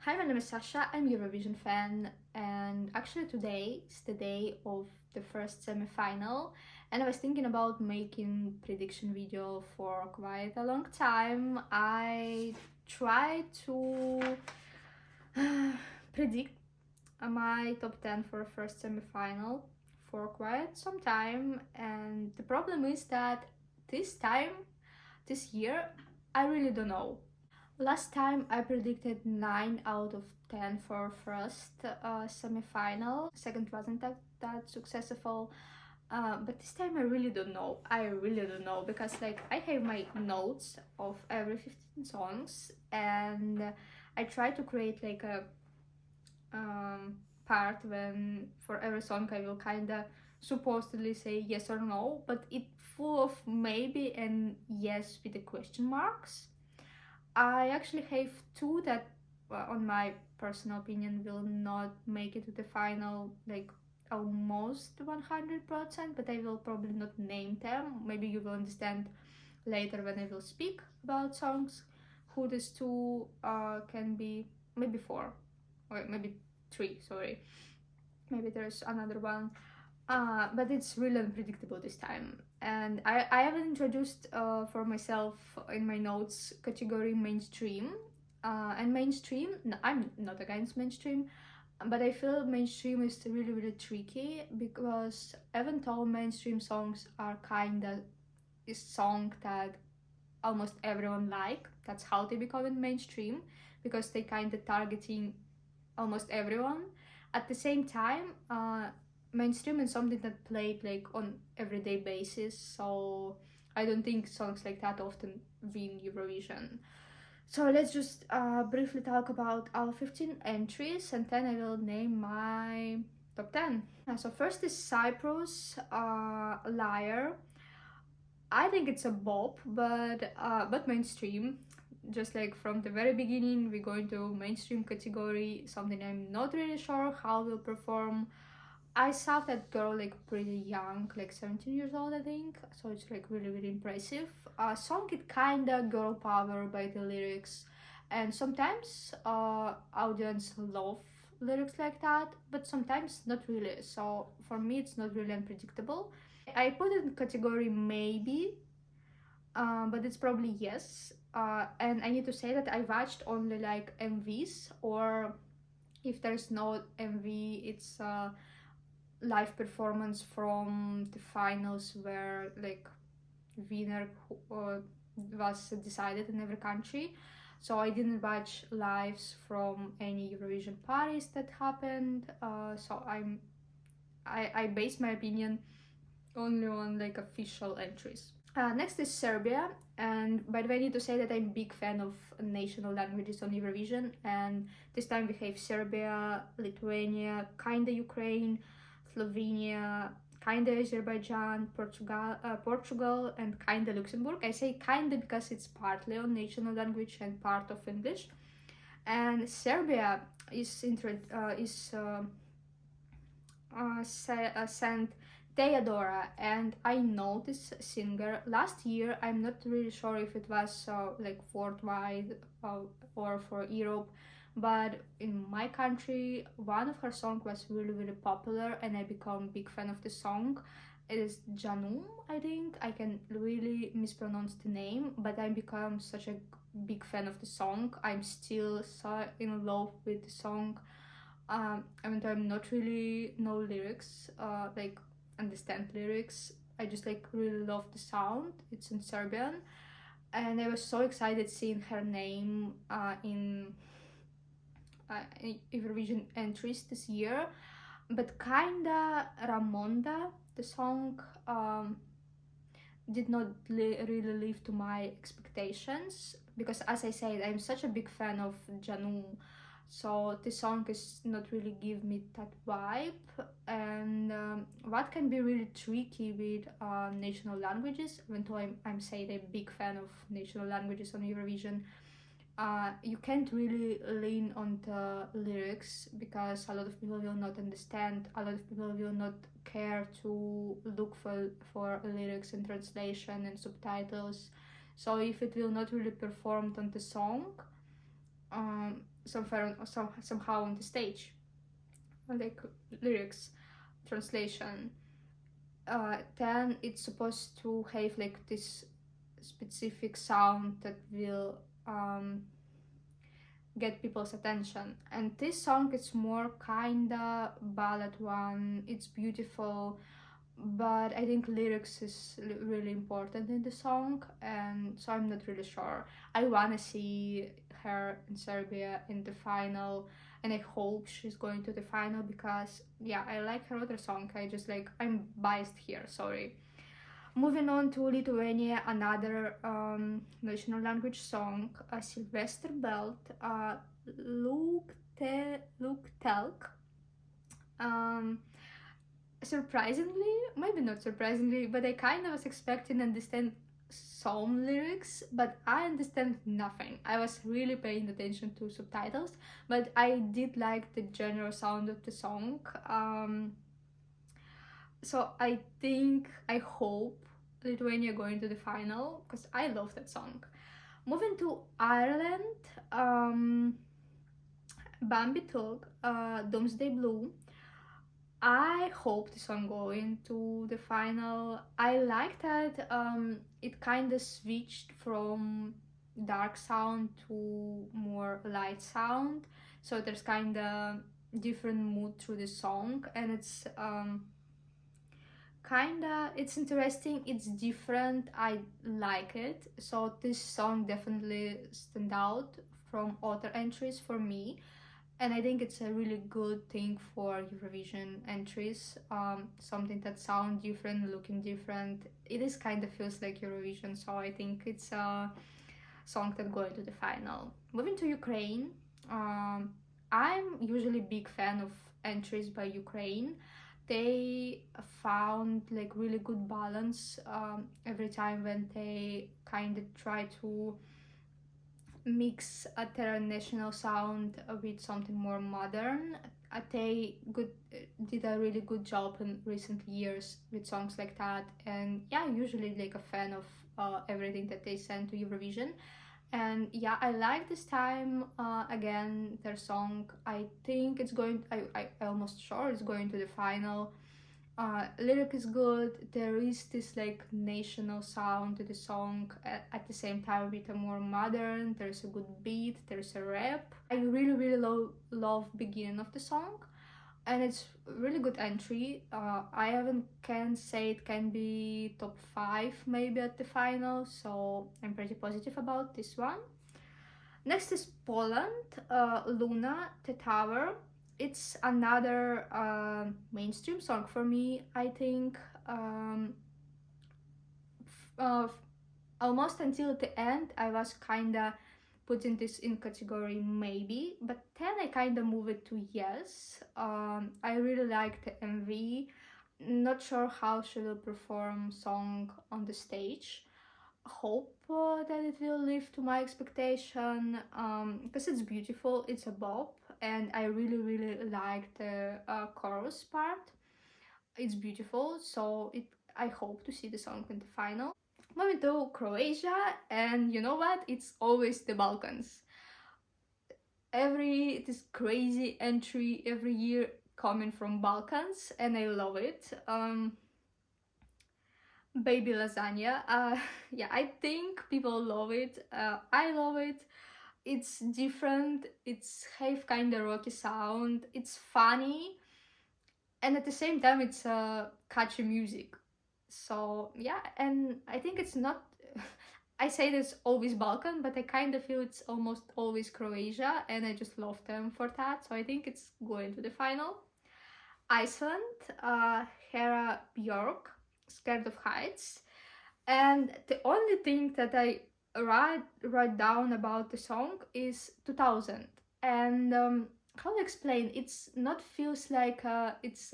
Hi, my name is Sasha. I'm a Eurovision fan, and actually today is the day of the first semi-final, and I was thinking about making prediction video for quite a long time. I tried to predict my top 10 for first semi-final for quite some time, and the problem is that this year, I really don't know. Last time I predicted 9 out of 10 for first semi-final. Second wasn't that successful. But this time I really don't know. I really don't know because like I have my notes of every 15 songs and I try to create like a part when for every song I will kinda supposedly say yes or no, but it full of maybe and yes with the question marks. I actually have two that, on my personal opinion, will not make it to the final, like almost 100%, but I will probably not name them. Maybe you will understand later when I will speak about songs who these two can be. Maybe four, or maybe three, sorry. Maybe there's another one. But it's really unpredictable this time. And I haven't introduced for myself in my notes category mainstream. And mainstream, no, I'm not against mainstream, but I feel mainstream is really, really tricky because even though mainstream songs are kinda a song that almost everyone like, that's how they become in mainstream because they kinda targeting almost everyone. At the same time, mainstream is something that played like on everyday basis, so I don't think songs like that often win Eurovision. So let's just briefly talk about our 15 entries and then I will name my top 10. So first is Cyprus, Liar. I think it's a bop, but mainstream. Just like from the very beginning, we're going to mainstream category, something I'm not really sure how will perform. I saw that girl like pretty young, like 17 years old, I think. So it's like really, really impressive. Song it kinda girl power by the lyrics, and sometimes audience love lyrics like that, but sometimes not really. So for me, it's not really unpredictable. I put it in category maybe, but it's probably yes. And I need to say that I watched only like MVs, or if there's no MV, it's live performance from the finals where like winner was decided in every country. So I didn't watch lives from any Eurovision parties that happened. So I base my opinion only on like official entries. Next is Serbia, and by the way, I need to say that I'm a big fan of national languages on Eurovision, and this time we have Serbia, Lithuania, kinda Ukraine, Slovenia, kinda Azerbaijan, Portugal, and kinda Luxembourg. I say kinda because it's partly on national language and part of English. And Serbia is sent Theodora, and I know this singer. Last year, I'm not really sure if it was like worldwide or for Europe, but in my country, one of her songs was really, really popular, and I become big fan of the song. It is Janum, I think. I can really mispronounce the name, but I become such a big fan of the song. I'm still so in love with the song. Even though I'm not really know lyrics, like understand lyrics, I just like really love the sound. It's in Serbian, and I was so excited seeing her name in Eurovision entries this year. But kinda Ramonda, the song, did not really live to my expectations because, as I said, I'm such a big fan of Janu, so this song is not really give me that vibe. And what can be really tricky with national languages, even though I'm saying a big fan of national languages on Eurovision, you can't really lean on the lyrics because a lot of people will not understand, a lot of people will not care to look for lyrics and translation and subtitles. So if it will not really performed on the song, somehow on the stage, like lyrics translation. Then it's supposed to have like this specific sound that will get people's attention. And this song is more kinda ballad one. It's beautiful, but I think lyrics is really important in the song, and so I'm not really sure. I wanna see her in Serbia in the final, and I hope she's going to the final because yeah, I like her other song. I'm biased here, sorry. Moving on to Lithuania, another national language song, a Sylvester Belt, Luktelk. Um, Surprisingly, maybe not surprisingly, but I kind of was expecting to understand some lyrics, but I understand nothing. I was really paying attention to subtitles, but I did like the general sound of the song. So I hope Lithuania going to the final because I love that song. Moving to Ireland, Bambi Tug, Doomsday Blue. I hope the song going to the final. I like that it kind of switched from dark sound to more light sound, so there's kind of different mood through the song, and it's interesting, it's different, I like it. So this song definitely stand out from other entries for me, and I think it's a really good thing for Eurovision entries. Something that sound different, looking different. It is kind of feels like Eurovision, so I think it's a song that going to the final. Moving to Ukraine, I'm usually big fan of entries by Ukraine. They found like really good balance every time when they kind of try to mix a international sound with something more modern. They did a really good job in recent years with songs like that, and yeah, usually like a fan of everything that they send to Eurovision. And yeah, I like this time again their song. I think it's going, I almost sure it's going to the final. Lyric is good. There is this like national sound to the song at the same time with a more modern. There's a good beat. There's a rap. I really love beginning of the song, and it's really good entry. I haven't can say it can be top 5 maybe at the final, so I'm pretty positive about this one. Next is Poland, Luna, The Tower. It's another mainstream song for me, I think. Almost until the end, I was kinda putting this in category maybe, but then I kinda move it to yes. I really like the MV. Not sure how she will perform song on the stage. Hope that it will live to my expectation, because it's beautiful, it's a bop, and I really like the chorus part. It's beautiful, so I hope to see the song in the final. Moving to Croatia, and you know what, it's always the Balkans. This crazy entry every year coming from Balkans, and I love it. Baby lasagna. Yeah, I think people love it. I love it. It's different. It's have kind of rocky sound. It's funny, and at the same time, it's catchy music. So yeah, and I think it's not. I say this always Balkan, but I kind of feel it's almost always Croatia, and I just love them for that. So I think it's going to the final. Iceland, Hera Björk, Scared of Heights. And the only thing that I write down about the song is 2000. And how to explain, it's not feels like it's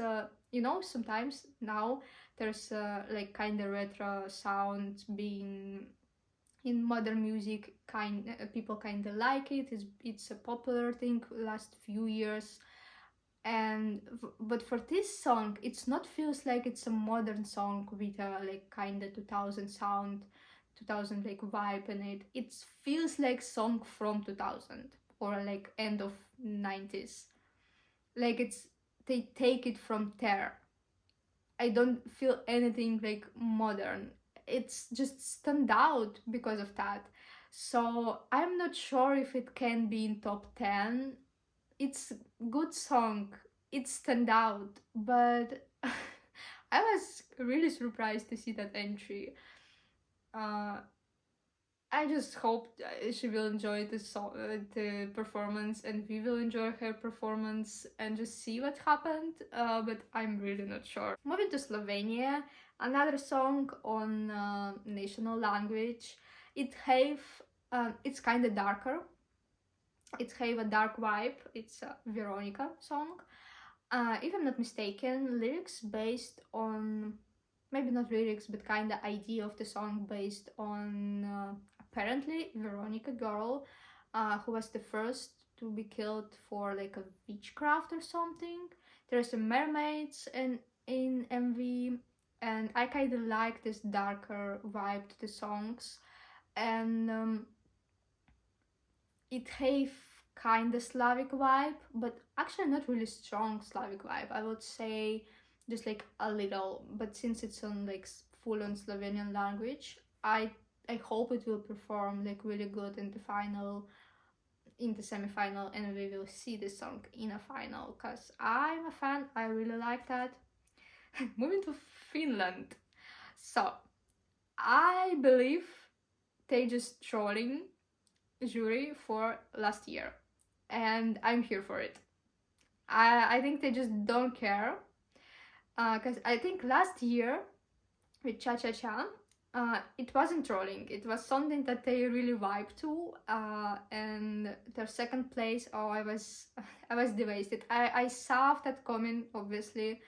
sometimes now there's like kind of retro sound being in modern music, people kind of like it. It's a popular thing last few years. And but for this song, it's not feels like it's a modern song with a like kind of 2000 sound, 2000 like vibe in it. It feels like song from 2000. or like end of 90s. Like they take it from there. I don't feel anything like modern. It's just stand out because of that. So I'm not sure if it can be in top 10. It's good song. It stand out, but I was really surprised to see that entry. Uh, I just hope she will enjoy the performance, and we will enjoy her performance and just see what happened. But I'm really not sure. Moving to Slovenia, another song on national language. It's kind of darker. It have a dark vibe. It's a Veronica song. If I'm not mistaken, lyrics based on, maybe not lyrics, but kind of idea of the song based on apparently Veronica girl, who was the first to be killed for like a witchcraft or something. There's some mermaids in MV, and I kind of like this darker vibe to the songs, and it have kind of Slavic vibe, but actually not really strong Slavic vibe. I would say just like a little, but since it's on like full on Slovenian language, I hope it will perform like really good in the final, in the semi-final, and we will see this song in a final, because I'm a fan. I really like that. Moving to Finland. So I believe they just trolling jury for last year, and I'm here for it. I think they just don't care, because I think last year with Cha Cha Cha, it wasn't trolling, it was something that they really vibe to, and their second place, oh, I was I was devastated. I saw that coming, obviously,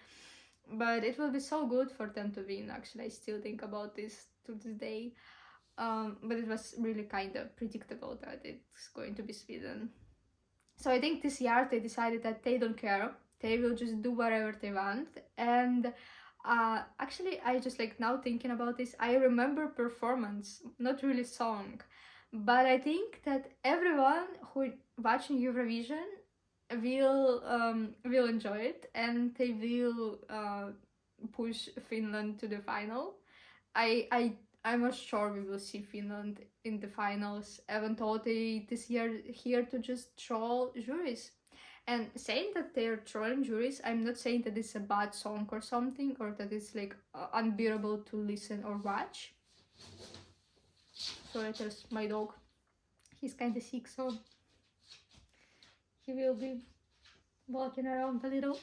but it will be so good for them to win. Actually, I still think about this to this day. But it was really kind of predictable that it's going to be Sweden. So I think this year they decided that they don't care. They will just do whatever they want. And actually, I just like now thinking about this, I remember performance, not really song. But I think that everyone who watching Eurovision will enjoy it, and they will push Finland to the final. I'm not sure we will see Finland in the finals, even though they this year here to just troll juries. And saying that they're trolling juries, I'm not saying that it's a bad song or something, or that it's like unbearable to listen or watch. Sorry, there's my dog. He's kind of sick, so he will be walking around a little.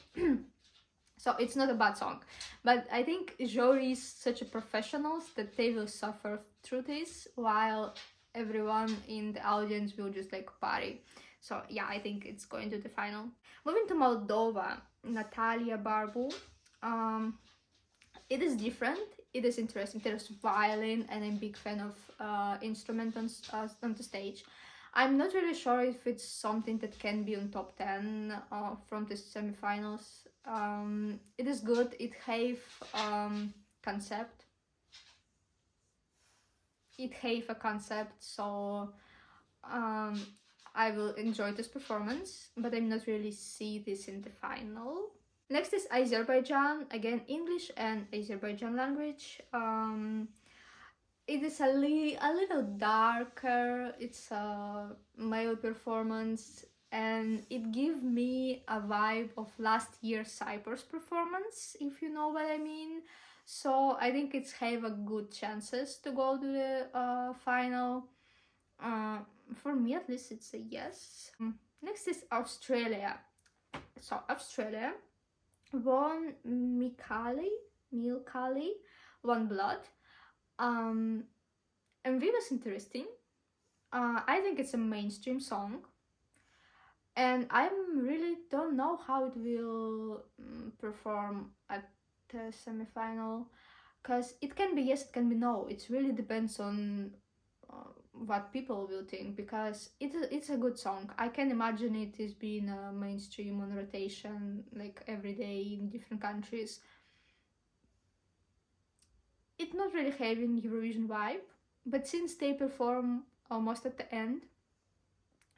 So it's not a bad song, but I think jury is such a professionals that they will suffer through this, while everyone in the audience will just like party. So yeah, I think it's going to the final. Moving to Moldova, Natalia Barbu. It is different. It is interesting. There's violin, and I'm a big fan of instrument on the stage. I'm not really sure if it's something that can be on top 10 from the semifinals. It is good. It have concept. It have a concept, so I will enjoy this performance, but I'm not really see this in the final. Next is Azerbaijan. Again, English and Azerbaijan language. It is a little darker. It's a male performance, and it gives me a vibe of last year's Cyprus performance, if you know what I mean. So I think it's have a good chances to go to the final. For me, at least, it's a yes. Next is Australia. So Australia won Milkali, One Blood. MV was interesting. I think it's a mainstream song, and I really don't know how it will perform at the semi-final, because it can be yes, it can be no. It really depends on what people will think, because it's a good song. I can imagine it is being a mainstream on rotation like every day in different countries. It's not really having Eurovision vibe, but since they perform almost at the end,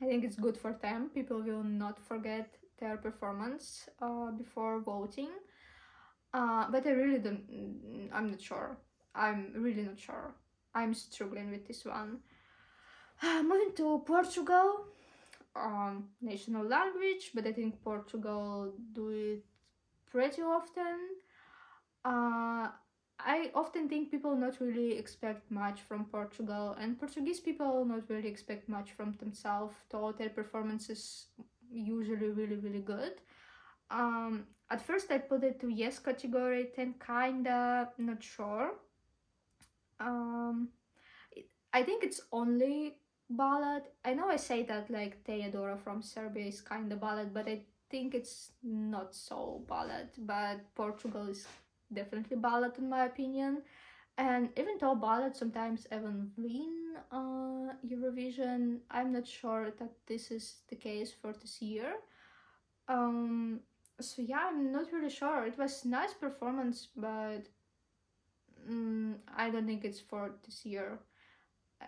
I think it's good for them. People will not forget their performance before voting. But I really don't. I'm not sure. I'm really not sure. I'm struggling with this one. Moving to Portugal, national language, but I think Portugal do it pretty often. I often think people not really expect much from Portugal, and Portuguese people not really expect much from themselves, though their performance is usually really good. At first I put it to yes category, then kinda not sure. I think it's only ballad. I know I say that like Theodora from Serbia is kinda ballad, but I think it's not so ballad. But Portugal is definitely ballad in my opinion. And even though ballads sometimes even win Eurovision, I'm not sure that this is the case for this year. So yeah, I'm not really sure. It was nice performance, but I don't think it's for this year.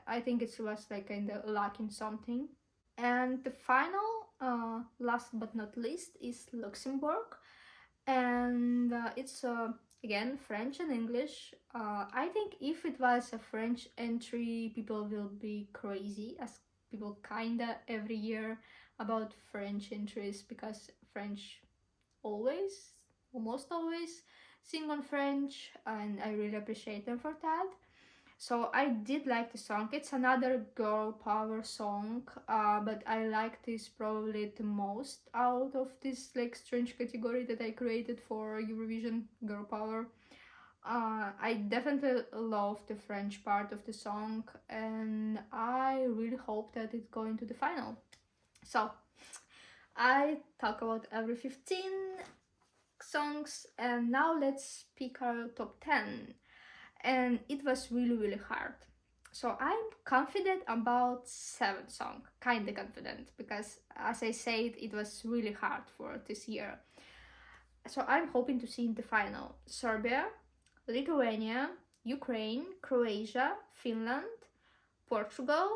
I think it was like kind of lacking something. And the final, last but not least, is Luxembourg, and it's again French and English. I think if it was a French entry, people will be crazy, as people kinda every year about French entries, because French always, almost always, sing on French, and I really appreciate them for that. So I did like the song. It's another girl power song, but I like this probably the most out of this like strange category that I created for Eurovision girl power. I definitely love the French part of the song, and I really hope that it's going to the final. So I talk about every 15 songs, and now let's pick our top 10. And it was really hard. So I'm confident about 7 songs, kinda confident, because as I said, it was really hard for this year. So I'm hoping to see in the final Serbia, Lithuania, Ukraine, Croatia, Finland, Portugal,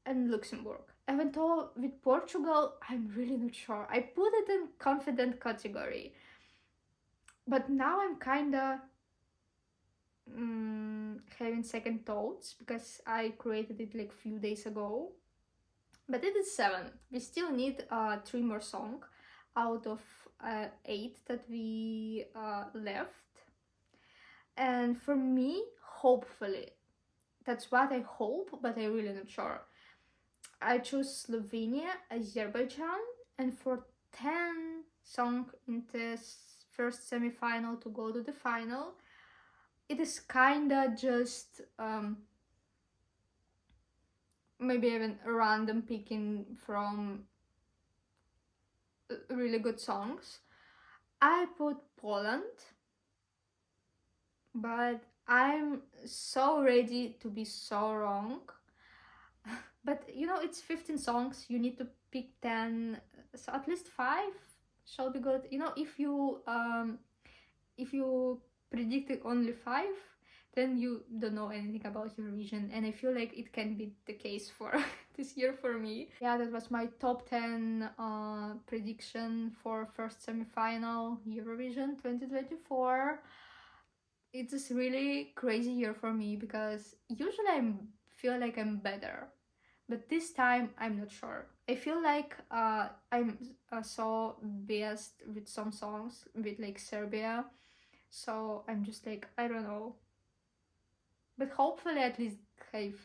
and Luxembourg. Even though with Portugal, I'm really not sure. I put it in confident category. But now I'm kinda having second thoughts because I created it like few days ago. But it is 7. We still need 3 more songs out of 8 that we left. And for me, hopefully, that's what I hope, but I'm really not sure. I choose Slovenia, Azerbaijan, and for 10 songs in the first semi-final to go to the final, it is kinda just maybe even random picking from really good songs. I put Poland, but I'm so ready to be so wrong. But you know, it's 15 songs, you need to pick 10, so at least 5 shall be good. You know, if you predicted only 5, then you don't know anything about Eurovision, and I feel like it can be the case for this year for me. Yeah, that was my top 10 prediction for first semi-final Eurovision 2024. It's just really crazy year for me because usually I feel like I'm better, but this time I'm not sure. I feel like I'm so biased with some songs with like Serbia, so I'm just like, I don't know. But hopefully at least have,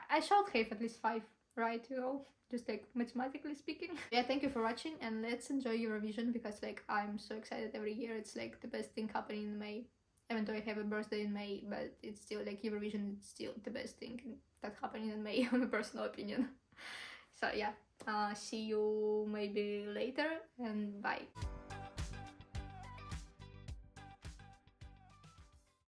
I shall have at least 5, right? You know, just like mathematically speaking. Yeah, thank you for watching, and let's enjoy Eurovision because like I'm so excited every year. It's like the best thing happening in May. Even though I have a birthday in May, but it's still like Eurovision is still the best thing that's happening in May, in my personal opinion. So yeah, see you maybe later, and bye.